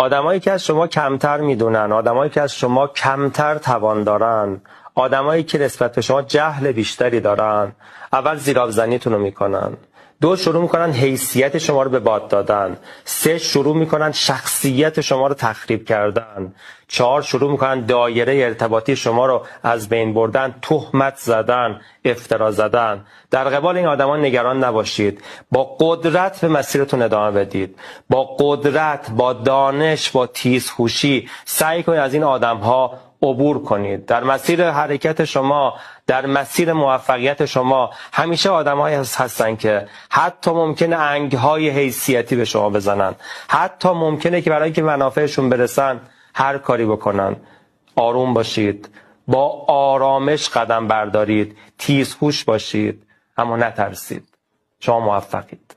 آدمایی که از شما کمتر میدونن، آدمایی که از شما کمتر توان دارن، آدمایی که نسبت به شما جهل بیشتری دارن، اول زیرآبزنیتون رو میکنن. 2 شروع میکنن حیثیت شما رو به باد دادن. 3 شروع میکنن شخصیت شما رو تخریب کردن. 4 شروع میکنن دایره ارتباطی شما رو از بین بردن، تهمت زدن، افترا زدن. در قبال این آدمان نگران نباشید. با قدرت به مسیرتون ادامه بدید. با قدرت، با دانش، با تیزهوشی سعی کنید از این آدمها عبور کنید. در مسیر حرکت شما، در مسیر موفقیت شما همیشه آدم‌هایی هستن که حتی ممکنه انگ‌های حیثیتی به شما بزنن، حتی ممکنه که برای اینکه منافعشون برسن هر کاری بکنن. آروم باشید، با آرامش قدم بردارید، تیزهوش باشید، اما نترسید. شما موفقید.